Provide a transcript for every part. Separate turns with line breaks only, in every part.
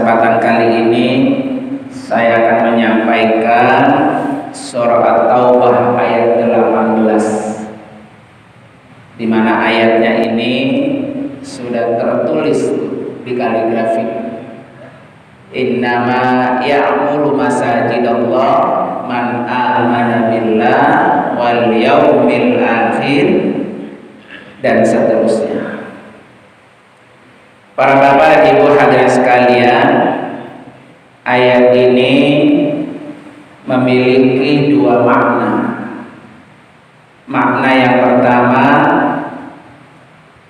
kesempatan kali ini saya akan menyampaikan surah At-Taubah ayat 18, di mana ayatnya ini sudah tertulis di kaligrafi. Innama ya'muru masajidallah man amana billah wal yaumil akhir, dan seterusnya. Para bapak ibu hadirin sekalian, ayat ini memiliki dua makna. Makna yang pertama,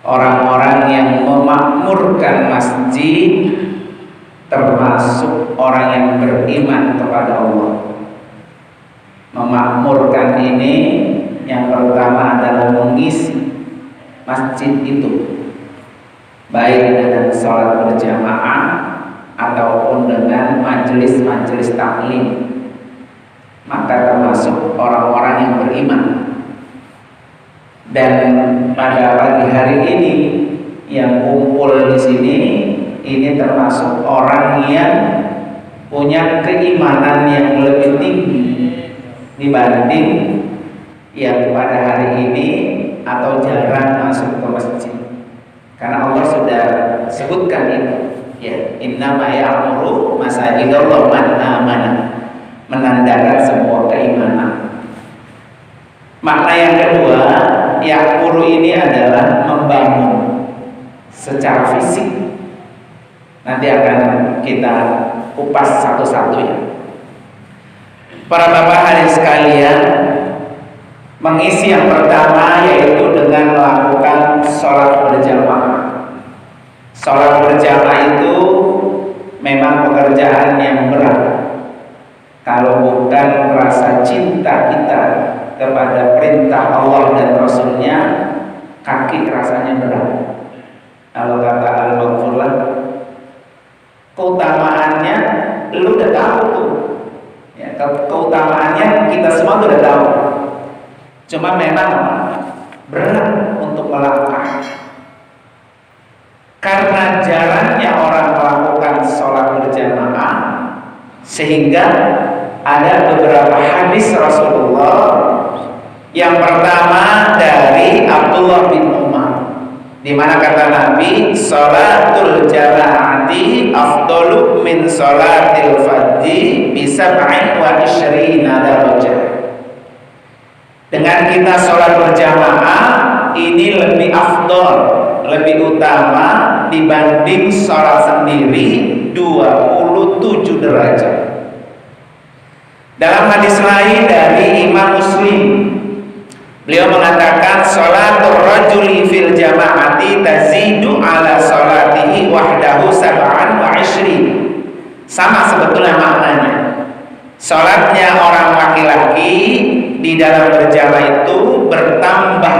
orang-orang yang memakmurkan masjid termasuk orang yang beriman kepada Allah. Memakmurkan ini yang pertama adalah mengisi masjid itu, baik dengan sholat berjamaah ataupun dengan majelis-majelis taklim, maka termasuk orang-orang yang beriman. Dan pada pagi hari ini yang kumpul di sini ini termasuk orang yang punya keimanan yang lebih tinggi dibanding yang pada hari ini atau jarang masuk ke masjid. Karena Allah sudah sebutkan itu, ya, innama ya'muru masajidallah man amana, menandakan sebuah keimanan. Makna yang kedua, ya'muru ini adalah membangun secara fisik. Nanti akan kita kupas satu-satu ya. Para bapak hadirin sekalian, mengisi yang pertama yaitu dengan melakukan sholat berjamaah. Sholat berjamaah itu memang pekerjaan yang berat. Kalau bukan rasa cinta kita kepada perintah Allah dan Rasulnya, kaki rasanya berat. Kalau kata Al-Maghfurlah, keutamaannya lu udah tahu tuh ya, keutamaannya kita semua udah tahu, cuma memang berat untuk melangkah karena jarangnya orang melakukan sholat berjamaah, sehingga ada beberapa hadis Rasulullah. Yang pertama dari Abdullah bin Umar, di mana kata Nabi, sholatul jamaati afdalu min sholatil fardhi bi sab'in wa isyrina darajah. Dengan kita sholat berjamaah ini lebih afdol, lebih utama dibanding sholat sendiri 27 derajat. Dalam hadis lain dari Imam Muslim, beliau mengatakan sholatul rajuli fil jamaati tazidu ala sholatihi wahdahu sab'an wa ishrin. Sama sebetulnya maknanya. Sholatnya orang laki-laki di dalam berjamaah itu bertambah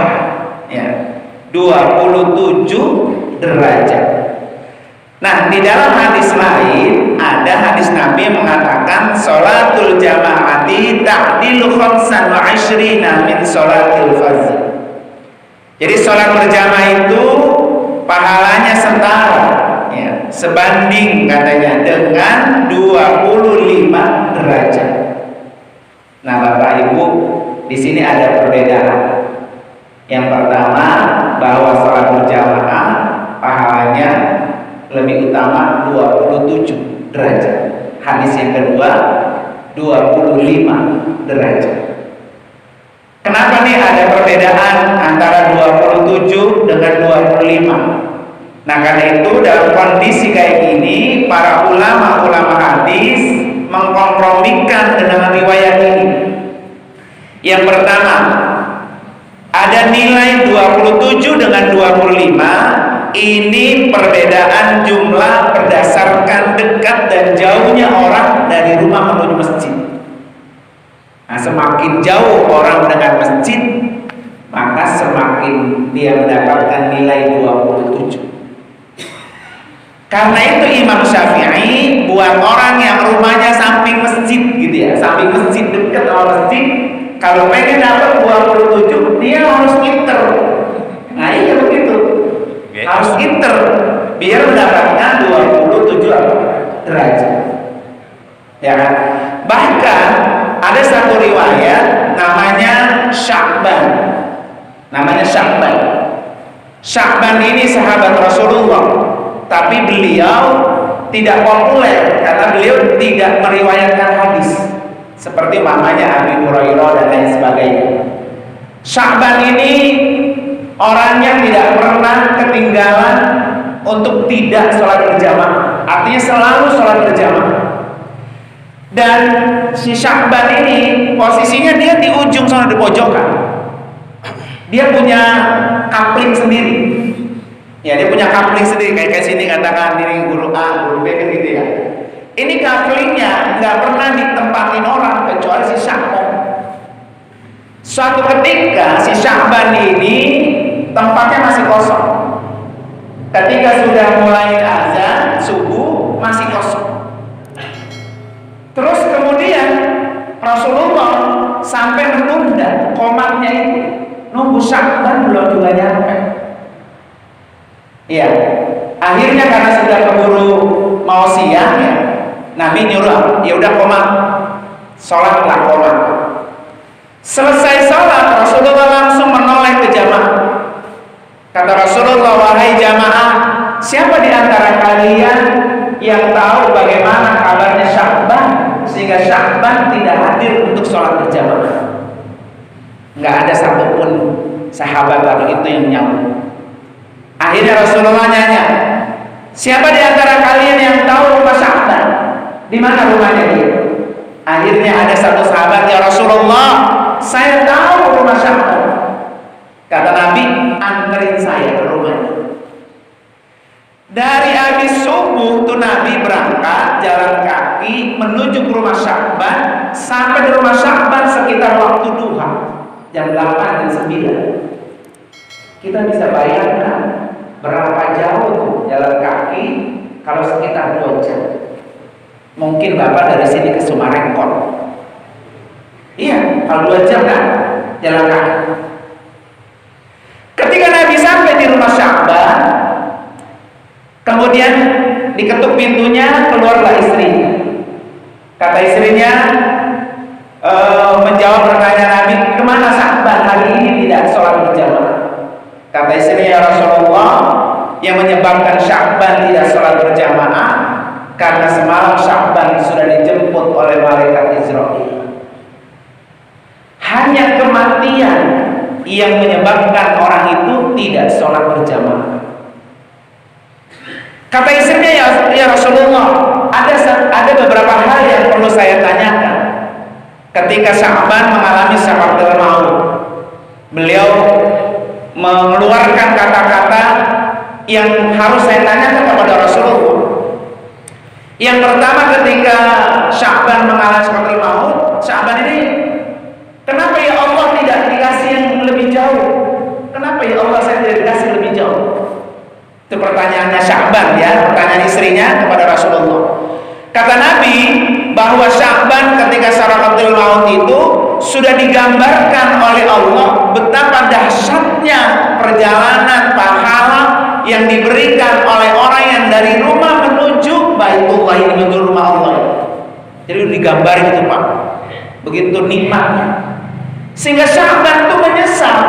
ya 27 derajat. Nah, di dalam hadis lain ada hadis Nabi yang mengatakan sholatul jamaati ta'dilu khamsan wa ishrina min sholatil fardhi. Jadi sholat berjamaah itu pahalanya setara ya, sebanding katanya dengan 25 derajat. Nah, Bapak Ibu, di sini ada perbedaan. Yang pertama, bahwa sholat berjamaah pahalanya lebih utama 27 derajat. Hadis yang kedua 25 derajat. Kenapa nih ada perbedaan antara 27 dengan 25? Nah, karena itu dalam kondisi kayak gini, para ulama hadis mengkompromikan dengan riwayat ini. Yang pertama, ada nilai 27 dengan 25. Ini perbedaan jumlah berdasarkan dekat dan jauhnya orang dari rumah menuju masjid. Nah, semakin jauh orang dengan masjid, maka semakin dia mendapatkan nilai 27. Karena itu Imam Syafi'i buat orang yang rumahnya samping masjid gitu ya, samping masjid, dekat sama masjid, kalau pengen dapat 27 dia harus ngiter. Nah, iya begitu. Harus ngiter biar mendapatkan 27 derajat. Ya kan? Bahkan ada satu riwayat namanya Sya'ban. Namanya Sya'ban. Sya'ban ini sahabat Rasulullah, tapi beliau tidak populer karena beliau tidak meriwayatkan hadis seperti mamanya Abi Hurairah dan lain sebagainya. Sya'ban ini orang yang tidak pernah ketinggalan untuk tidak sholat berjamaah, artinya selalu sholat berjamaah. Dan si Sya'ban ini posisinya dia di ujung sana, di pojokan. Dia punya kapling sendiri. Ya, dia punya kapling sendiri, kayak sini katakan ini guru A, guru B kan gitu ya. Ini kaplingnya nggak pernah ditempatin orang kecuali si Sya'ban. Suatu ketika si Sya'ban ini tempatnya masih kosong. Ketika sudah mulai azan subuh masih kosong. Terus kemudian Rasulullah sampai menunda komatnya itu, nunggu Sya'ban belum juga nyampe. Iya. Akhirnya karena sudah keburu mau siang ya, Nabi nyuruh, ya udah komat, sholatlah komat. Selesai sholat, Rasulullah langsung menoleh ke jamaah. Kata Rasulullah, wahai jamaah, siapa di antara kalian yang tahu bagaimana kabarnya Sya'ban sehingga Sya'ban tidak hadir untuk sholat berjamaah? Nggak ada satupun sahabat lalu itu yang nyambung. Akhirnya Rasulullah nanya, siapa di antara kalian yang tahu rumah Sya'ban? Di mana rumahnya dia? Akhirnya ada satu sahabat, ya Rasulullah, saya tahu rumah Sya'ban. Kata Nabi, anterin saya ke rumahnya. Dari habis subuh tuh Nabi berangkat jalan kaki menuju ke rumah Sya'ban. Sampai di rumah Sya'ban sekitar waktu duha, jam 8 dan 9. Kita bisa bayangkan berapa jauh tuh jalan kaki kalau sekitar 2 jam. Mungkin Bapak dari sini ke Sumarekon. Iya, kalau 2 jam kan jalan kaki. Ketika Nabi sampai di rumah Sya'ban, kemudian diketuk pintunya, keluarlah istrinya. Kata istrinya, menjawab pertanyaan Nabi, kemana Sya'ban hari ini tidak sholat berjamaah? Kata istrinya, ya Rasulullah, yang menyebabkan Sya'ban tidak sholat berjamaah karena semalam Sya'ban sudah dijemput oleh malaikat Israil. Hanya kematian yang menyebabkan orang itu tidak sholat berjamaah. Kata istrinya, ya Rasulullah, ada beberapa hal yang perlu saya tanyakan. Ketika Sya'ban mengalami sakaratul maut, beliau mengeluarkan kata-kata yang harus saya tanyakan kepada Rasulullah. Yang pertama, ketika Sya'ban mengalami sakaratul maut, Sya'ban ini, kenapa ya Allah tidak dikasih yang lebih jauh? Kenapa ya Allah saya tidak dikasih lebih jauh? Itu pertanyaannya Sya'ban ya, pertanyaan istrinya kepada Rasulullah. Kata Nabi bahwa Sya'ban ketika sakaratul maut itu sudah digambarkan oleh Allah betapa dahsyatnya perjalanan pahala yang diberikan oleh orang yang dari rumah menuju Baitullah, ini menuju rumah Allah. Jadi digambarin itu Pak, begitu nikmatnya. Sehingga Sya'ban itu menyesal.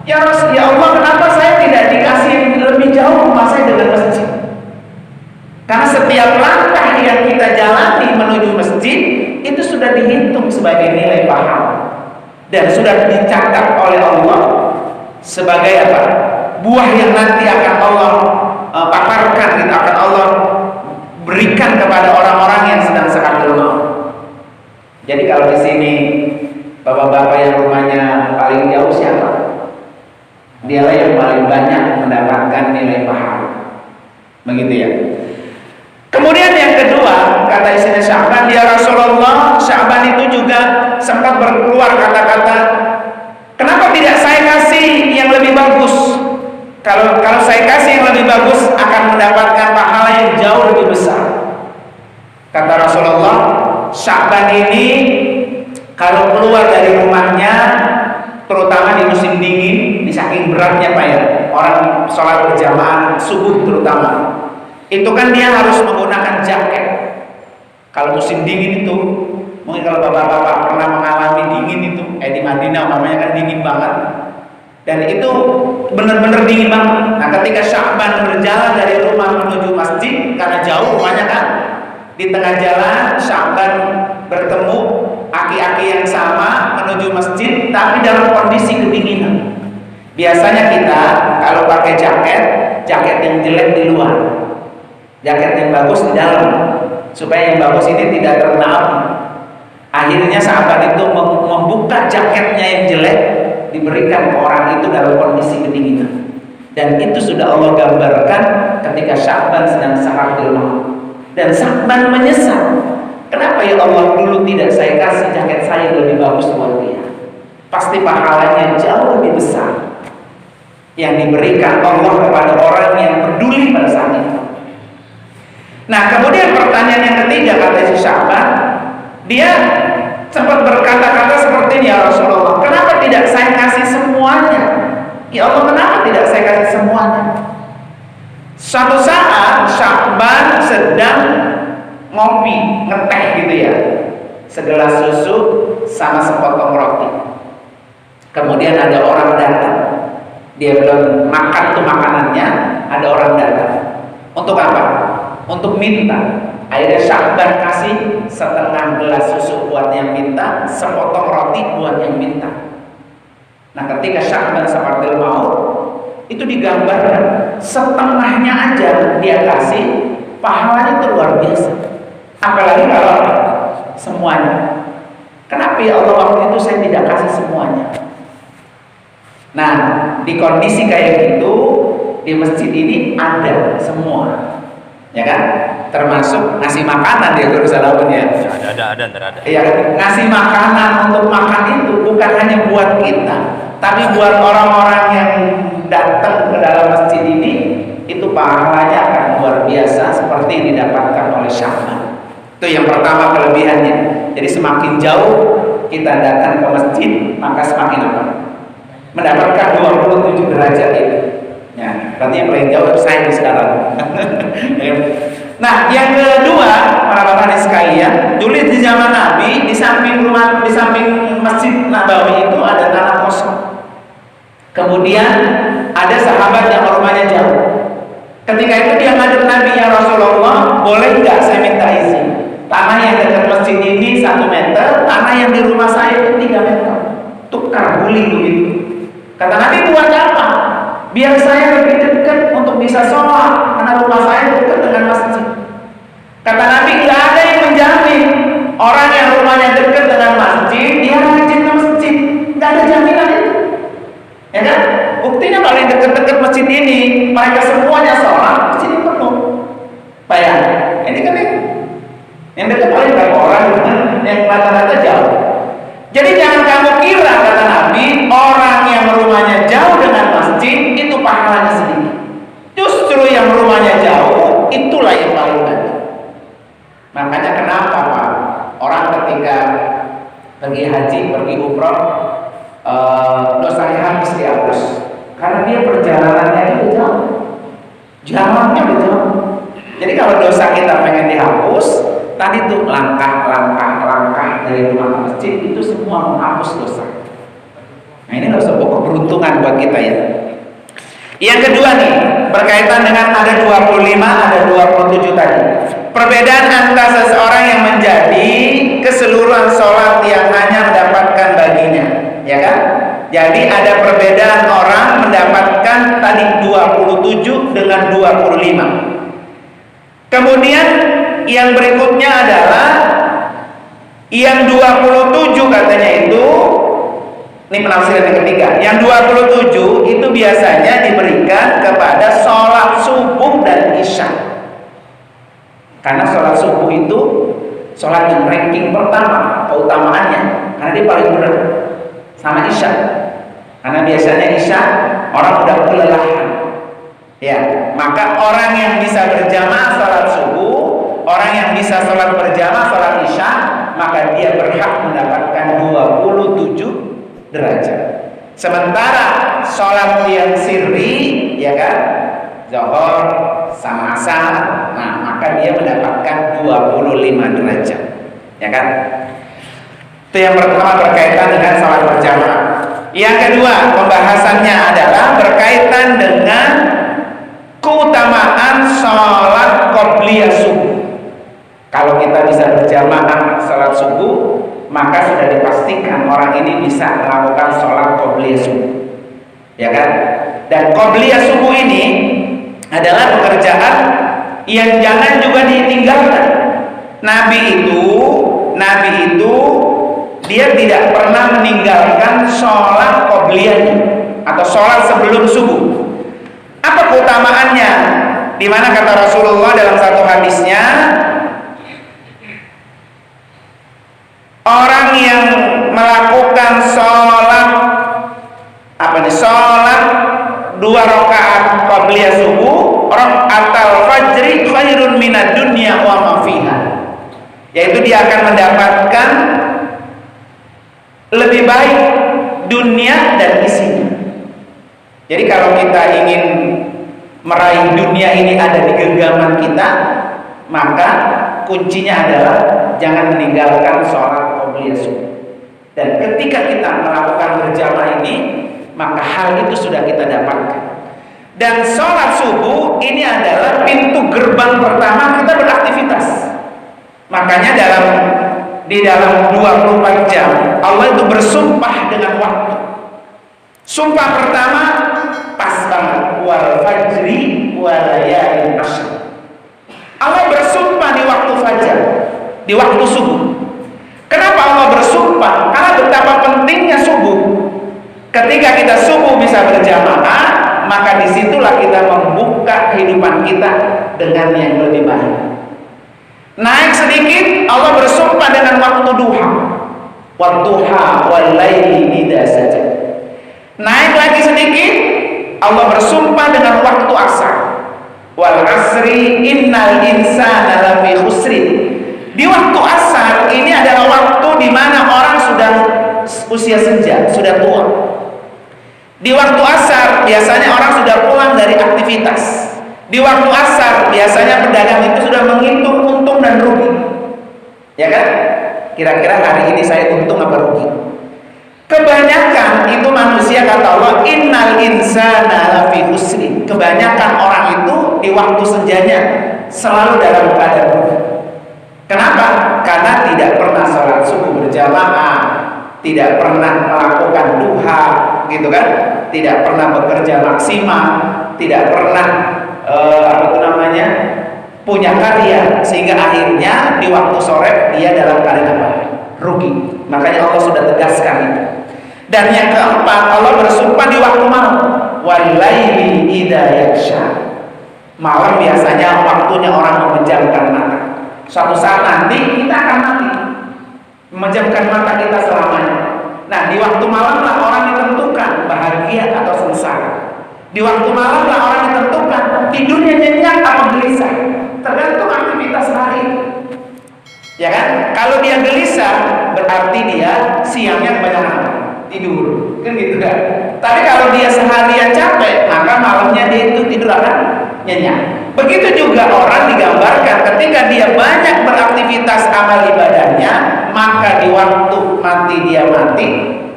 Ya Allah, kenapa saya tidak dikasih lebih jauh rumah saya dengan masjid? Karena setiap langkah yang kita jalani menuju masjid itu sudah dihitung sebagai nilai pahala dan sudah dicatat oleh Allah sebagai apa? Buah yang nanti akan Allah paparkan, gitu, akan Allah berikan kepada orang-orang yang sedang sakaratul maut. Jadi kalau di sini bapak-bapak yang rumahnya paling jauh siapa? Dialah yang paling banyak mendapatkan nilai pahala. Begitu ya. Kemudian yang kedua, kata istrinya Sya'ban, ya Rasulullah, Sya'ban itu juga sempat berkeluar kata-kata, kenapa tidak saya kasih yang lebih bagus? Kalau saya kasih yang lebih bagus akan mendapatkan pahala yang jauh lebih besar. Kata Rasulullah, Sya'ban ini kalau keluar dari rumahnya, terutama di musim dingin, di saking beratnya Pak ya, orang sholat berjamaah subuh terutama, itu kan dia harus menggunakan jaket. Kalau musim dingin itu, mungkin kalau bapak-bapak pernah mengalami dingin itu, di Madinah namanya kan dingin banget. Dan itu benar-benar dingin banget. Nah, ketika Sya'ban berjalan dari rumah menuju masjid, karena jauh rumahnya kan, di tengah jalan Sya'ban bertemu aki-aki yang sama menuju masjid, tapi dalam kondisi kedinginan. Biasanya kita kalau pakai jaket yang jelek di luar, jaket yang bagus di dalam, supaya yang bagus ini tidak terkena api. Akhirnya sahabat itu membuka jaketnya yang jelek, diberikan ke orang itu dalam kondisi kedinginan. Dan itu sudah Allah gambarkan ketika Sya'ban sedang sakaratul maut. Dan Sya'ban menyesal, kenapa ya Allah dulu tidak saya kasih jaket saya lebih bagus buat dia? Pasti pahalanya jauh lebih besar yang diberikan Allah kepada orang yang peduli pada saat itu. Nah, kemudian pertanyaan yang ketiga kata si Sya'ban, dia sempat berkata-kata seperti ini, ya Rasulullah, kenapa tidak saya kasih semuanya? Ya Allah, kenapa tidak saya kasih semuanya? Suatu saat Sya'ban sedang ngopi, ngeteh gitu ya, segelas susu sama sepotong roti. Kemudian ada orang datang, dia belum makan tuh makanannya, ada orang datang. Untuk apa? Untuk minta. Akhirnya Sya'ban kasih setengah gelas susu buat yang minta, sepotong roti buat yang minta. Nah, ketika Sya'ban sakaratul maut, itu digambarkan setengahnya aja dia kasih, pahalanya itu luar biasa. Apalagi kalau semuanya. Kenapa ya Allah waktu itu saya tidak kasih semuanya? Nah, di kondisi kayak gitu, di masjid ini ada semua, ya kan? Termasuk ngasih makanan dia kalau salamun ya. Ada. Ya, ngasih makanan untuk makan itu bukan hanya buat kita, tapi buat orang-orang yang datang ke dalam masjid ini, itu pahalanya akan luar biasa seperti yang didapatkan oleh Sya'ban. Itu yang pertama kelebihannya. Jadi semakin jauh kita datang ke masjid, maka semakin apa? Mendapatkan 27 derajat itu. Ya, berarti yang paling jauh saya sekarang. Nah, yang kedua, para bapak sekalian, dulu di zaman Nabi, di samping Masjid Nabawi itu ada tanah kosong. Kemudian ada sahabat yang rumahnya jauh. Ketika itu dia ngadep Nabi, ya Rasulullah, boleh nggak saya minta izin? Tanah yang dekat masjid ini 1 meter, tanah yang di rumah saya itu 3 meter. Tukar guling begitu. Kata Nabi, buat apa? Biar saya lebih dekat untuk bisa sholat, karena rumah saya dekat dengan masjid. Kata Nabi, nggak ada yang menjamin orang yang rumahnya dekat dengan masjid dia rajin ke masjid. Nggak ada jaminan itu, ya kan? Buktinya paling dekat-dekat masjid ini, mereka semuanya sholat, masjid ini penuh. Bayangin, ini kan yang dekat paling berapa orang, yang rata-rata jauh. Jadi jangan kamu kira, kata Nabi, orang yang rumahnya jauh dengan masjid itu pahalanya sedikit. Justru yang rumahnya jauh itulah yang paling banyak. Makanya kenapa Pak? Orang ketika pergi haji, pergi umroh, dosanya mesti dihapus. Karena dia perjalanannya itu jauh, jalannya jauh. Jadi kalau dosa kita pengen dihapus, tadi tuh langkah dari rumah ke masjid itu semua menghapus dosa. Nah, ini harus sebuah keberuntungan buat kita ya. Yang kedua nih, berkaitan dengan ada 25, ada 27 tadi. Perbedaan antara seseorang yang menjadi keseluruhan sholat yang hanya mendapatkan baginya, ya kan? Jadi ada perbedaan orang mendapatkan tadi 27 dengan 25. Kemudian yang berikutnya adalah yang 27 katanya itu, ini penafsiran yang ketiga. Yang 27 itu biasanya diberikan kepada sholat subuh dan isya. Karena sholat subuh itu sholat yang ranking pertama keutamaannya, karena dia paling berat sama isya. Karena biasanya isya orang udah kelelahan, ya. Maka orang yang bisa berjamaah sholat subuh, orang yang bisa sholat berjamaah sholat isya, maka dia berhak mendapatkan 27 derajat. Sementara sholat yang sirri, ya kan, Zuhur sama asar, nah maka dia mendapatkan 25 derajat, ya kan? Itu yang pertama berkaitan dengan salat berjamaah. Yang kedua pembahasannya adalah berkaitan dengan keutamaan salat qobliyah subuh. Kalau kita bisa berjamaah salat subuh, maka sudah dipastikan orang ini bisa melakukan salat qobliyah subuh, ya kan? Dan qobliyah subuh ini adalah pekerjaan yang jangan juga ditinggalkan. Nabi itu dia tidak pernah meninggalkan sholat qobliyahnya atau sholat sebelum subuh. Apa keutamaannya? Di mana kata Rasulullah dalam satu hadisnya, orang yang melakukan sholat sholat 2 rakaat qobliyah subuh, rakaatal fajri khairun minad dunya wa ma fiha, yaitu dia akan mendapatkan lebih baik dunia dan isinya. Jadi kalau kita ingin meraih dunia ini ada di genggaman kita, maka kuncinya adalah jangan meninggalkan sholat qobliyah subuh. Dan ketika kita melakukan berjamaah ini, maka hal itu sudah kita dapatkan. Dan sholat subuh ini adalah pintu gerbang pertama kita beraktivitas. Makanya di dalam 24 jam Allah itu bersumpah dengan waktu. Sumpah pertama pas banget, wal fajri wa layalin ashr. Allah bersumpah di waktu fajar, di waktu subuh. Kenapa Allah bersumpah? Karena betapa pentingnya subuh. Ketika kita subuh bisa berjamaah, maka disitulah kita membuka kehidupan kita dengan yang lebih baik. Naik sedikit, Allah bersumpah dengan waktu duha. Wadduha wal laili idza saja. Naik lagi sedikit, Allah bersumpah dengan waktu asar. Wal asri innal insana lafi khusrin. Di waktu asar ini adalah waktu di mana orang sudah usia senja, sudah tua. Di waktu asar biasanya orang sudah pulang dari aktivitas. Di waktu asar biasanya pedagang itu sudah menghitung untung dan rugi, ya kan? Kira-kira hari ini saya untung apa rugi? Kebanyakan itu manusia, kata Allah, innal insana lafi khusrin. Kebanyakan orang itu di waktu senjanya selalu dalam keadaan rugi. Kenapa? Karena tidak pernah sholat subuh berjamaah, tidak pernah melakukan duha, gitu kan? Tidak pernah bekerja maksimal, tidak pernah punya karya, sehingga akhirnya di waktu sore dia dalam keadaan apa? Rugi. Makanya Allah sudah tegaskan itu. Dan yang keempat, Allah bersumpah di waktu malam, wal laili idza yaghsha. Malam biasanya waktunya orang memejamkan mata. Suatu saat nanti kita akan mati, memejamkan mata kita selamanya. Nah, di waktu malam lah orang ditentukan bahagia atau sengsara. Di waktu malam lah orang ditentukan tidurnya nyenyak atau gelisah, tergantung aktivitas hari. Ya kan? Kalau dia gelisah, berarti dia siangnya kebanyakan tidur, kan gitu kan? Tapi kalau dia seharian capek, maka malamnya dia itu tidur akan nyenyak. Begitu juga orang digambarkan ketika dia banyak beraktivitas amal ibadahnya, maka di waktu mati dia mati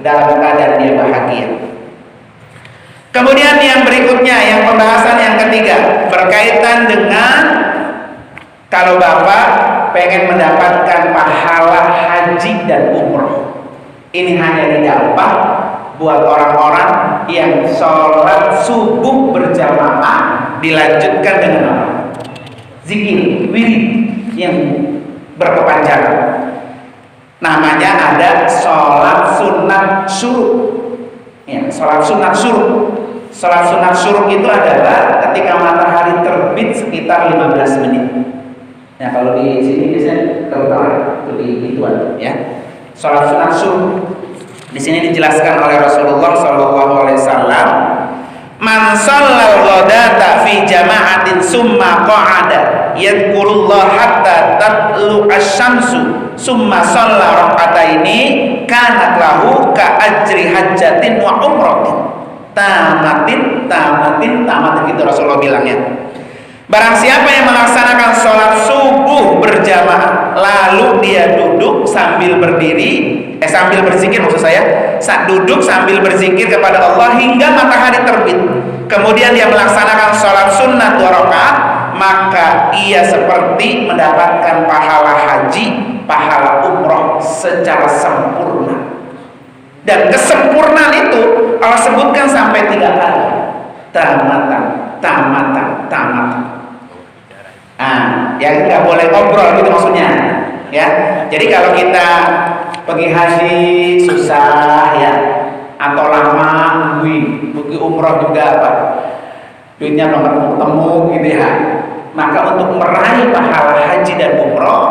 dalam keadaan dia bahagia. Kemudian yang berikutnya, yang pembahasan yang ketiga berkaitan dengan kalau Bapak pengen mendapatkan pahala haji dan umroh. Ini hanya didapat buat orang-orang yang sholat subuh berjamaah dilanjutkan dengan apa? Zikir, wirid yang berkepanjangan. Namanya ada sholat sunat syuruk. Ya, sholat sunat syuruk. Sholat sunat syuruk itu adalah ketika matahari terbit sekitar 15 menit. Nah, kalau di sini biasanya terutama di ituan, ya. Sholat sunat syuruk di sini dijelaskan oleh Rasulullah SAW. Man shallal ghadata fi jama'atin summa qa'ada yadhkurullah hatta tatlu asy-syamsu summa shalla rak'ataini kanat lahu ka ajri hajjatin wa umratin tamatin tamat gitu Rasulullah bilangnya. Barang siapa yang melaksanakan sholat subuh berjamaah lalu dia duduk sambil berdiri, sambil berzikir maksud saya, duduk sambil berzikir kepada Allah hingga matahari terbit, kemudian dia melaksanakan sholat sunnah 2 rakaat, maka ia seperti mendapatkan pahala haji, pahala umroh secara sempurna. Dan kesempurnaan itu Allah sebutkan sampai 3 kali. Tamatan. Ya nggak boleh ngobrol gitu maksudnya, ya. Jadi kalau kita pergi haji susah ya, atau lama nungguin, pergi umroh juga apa, duitnya belum ketemu gitu ya. Maka untuk meraih pahala haji dan umroh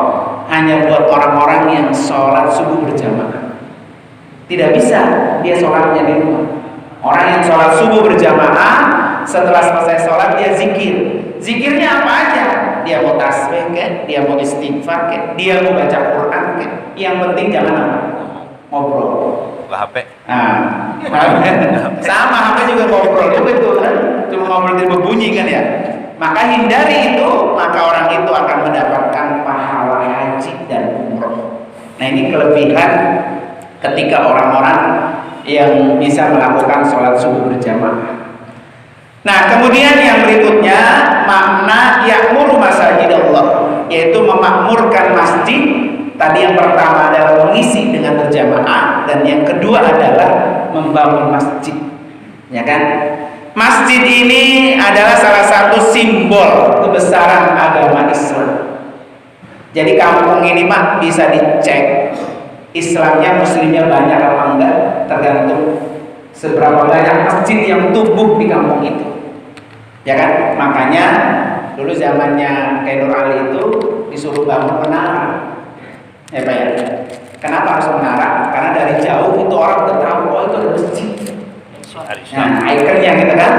hanya buat orang-orang yang sholat subuh berjamaah. Tidak bisa dia sholatnya di rumah. Orang yang sholat subuh berjamaah, setelah selesai sholat dia zikir. Zikirnya apa aja? Dia mau tasbih kan, dia mau istighfar kan, dia mau baca Quran kan. Yang penting jangan apa? Ngobrol.
HP.
Sama HP juga ngobrol juga itu kan. Cuma ngobrol dia berbunyi kan ya. Maka hindari itu, maka orang itu akan mendapatkan pahala haji dan umroh. Nah ini kelebihan ketika orang-orang yang bisa melakukan sholat subuh berjamaah. Nah kemudian yang berikutnya makna ya'muru masajid Allah, yaitu memakmurkan masjid. Tadi yang pertama adalah mengisi dengan berjamaah, dan yang kedua adalah membangun masjid, ya kan? Masjid ini adalah salah satu simbol kebesaran agama Islam. Jadi kampung ini mah bisa dicek Islamnya, muslimnya banyak apa enggak, tergantung seberapa banyak masjid yang tumbuh di kampung itu, ya kan? Makanya dulu zamannya Kiai Nur Ali itu disuruh bangun menara, ya Pak ya. Kenapa harus menara? Karena dari jauh itu orang udah tahu, oh itu ada masjid. Nah, ikonnya gitu kan.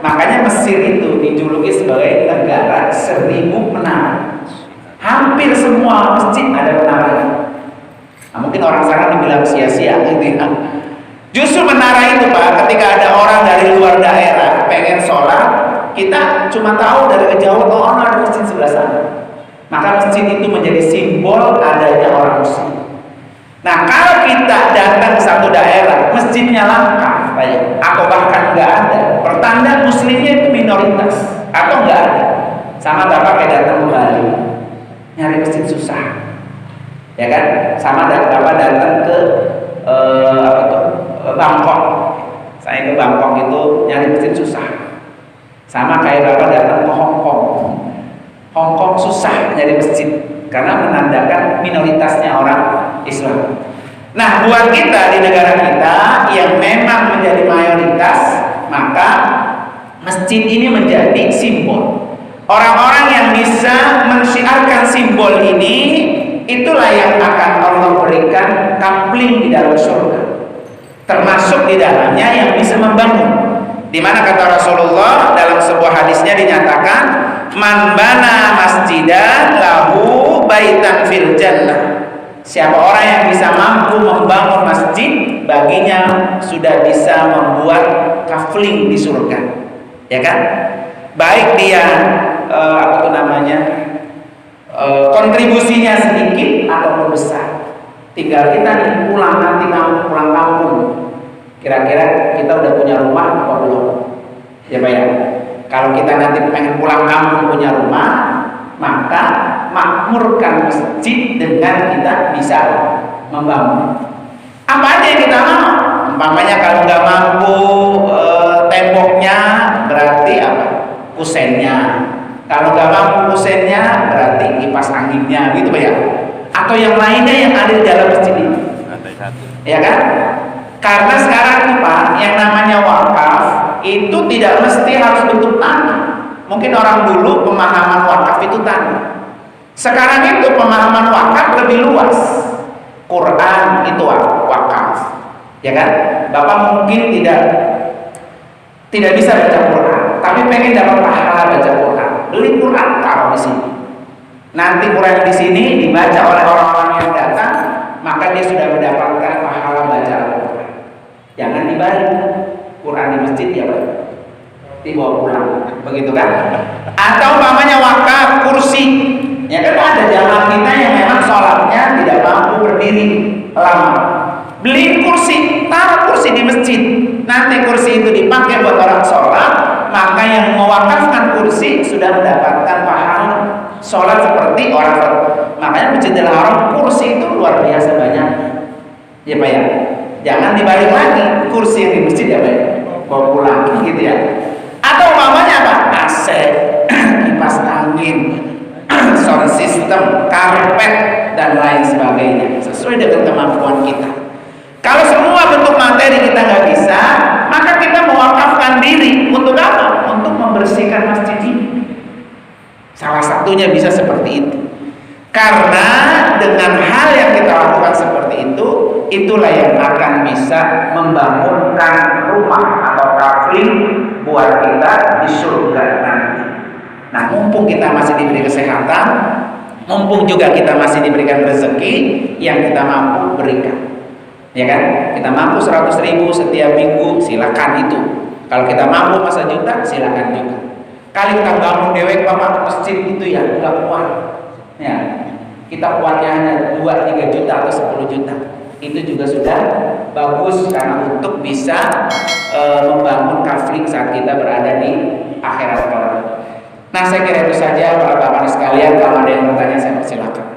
Makanya Mesir itu dijuluki sebagai negara 1000 menara. Hampir semua masjid ada menaranya. Nah, mungkin orang sekarang dibilang sia-sia gitu ya. Justru menara itu Pak, ketika ada orang dari luar daerah pengen sholat, kita cuma tahu dari kejauhan, oh ada masjid sebelah sana. Maka masjid itu menjadi simbol adanya orang muslim. Nah kalau kita datang ke satu daerah, masjidnya langka atau bahkan nggak ada, pertanda muslimnya itu minoritas atau nggak ada. Sama Bapak kayak datang ke Bali, nyari masjid susah, ya kan? Sama Bapak datang ke Bangkok, saya ke Bangkok itu nyari masjid susah. Sama kayak Bapak datang ke Hong Kong susah nyari masjid karena menandakan minoritasnya orang Islam. Nah, buat kita di negara kita yang memang menjadi mayoritas, maka masjid ini menjadi simbol. Orang-orang yang bisa mensyiarkan simbol ini, itulah yang akan Allah berikan kapling di dalam surga. Termasuk di dalamnya yang bisa membangun. Di mana kata Rasulullah dalam sebuah hadisnya dinyatakan, man bana masjidan lahu baitan fil jannah. Siapa orang yang bisa mampu membangun masjid, baginya sudah bisa membuat kafling di surga, ya kan? Baik dia kontribusinya sedikit ataupun besar. Tinggal kita nih pulang kampung. Kira-kira kita udah punya rumah apa belum? Ya Pak ya. Kalau kita nanti pengen pulang kampung punya rumah, maka makmurkan masjid dengan kita bisa membangun. Apa aja yang kita mau? Umpamanya kalau nggak mampu temboknya, berarti apa? Kusennya. Kalau nggak mampu kusennya, berarti kipas anginnya, gitu Pak ya. Atau yang lainnya yang ada di dalam masjid ini. Ya kan? Karena sekarang nih Pak, yang namanya wakaf itu tidak mesti harus bentuk tanah. Mungkin orang dulu pemahaman wakaf itu tanah. Sekarang itu pemahaman wakaf lebih luas. Quran itu wakaf, ya kan? Bapak mungkin tidak bisa baca Quran, tapi pengen dapat pahala baca Quran. Beli Quran taruh di sini. Nanti Quran di sini dibaca oleh orang-orang yang datang, maka dia sudah mendapatkan pahala baca Al-Quran. Jangan dibalik. Quran di masjid ya Pak. dibawa pulang, begitu kan? Atau umpamanya wakaf kursi, ya kan ada jamaah kita yang memang sholatnya tidak mampu berdiri lama, beli kursi, taruh kursi di masjid, nanti kursi itu dipakai buat orang sholat, maka yang mewakafkan kursi sudah mendapatkan pahala sholat seperti orang sholat. Makanya Masjidil Haram kursi itu luar biasa banyak, ya Pak ya. Jangan dibalik lagi, kursi yang di masjid ya Pak, bawa pulang gitu ya. Atau umpamanya apa? AC, kipas angin, sound system, karpet dan lain sebagainya, sesuai dengan kemampuan kita. Kalau semua bentuk materi kita nggak bisa, maka kita mewakafkan diri untuk apa? Untuk membersihkan masjid ini. Salah satunya bisa seperti itu. Karena dengan hal yang kita lakukan seperti itu, itulah yang akan bisa membangunkan rumah atau kafling buat kita di surga nanti. Nah, mumpung kita masih diberi kesehatan, mumpung juga kita masih diberikan rezeki yang kita mampu berikan, ya kan? Kita mampu 100.000 setiap minggu, silakan itu. Kalau kita mampu masa juta, silakan juga. Kali kita bangun dewek Bapak masjid itu ya nggak kuat, ya kita kuatnya hanya 2-3 juta atau 10 juta, itu juga sudah bagus karena untuk bisa membangun kafling saat kita berada di akhirat kelak. Nah, saya kira itu saja para bapak sekalian. Kalau ada yang bertanya saya persilakan.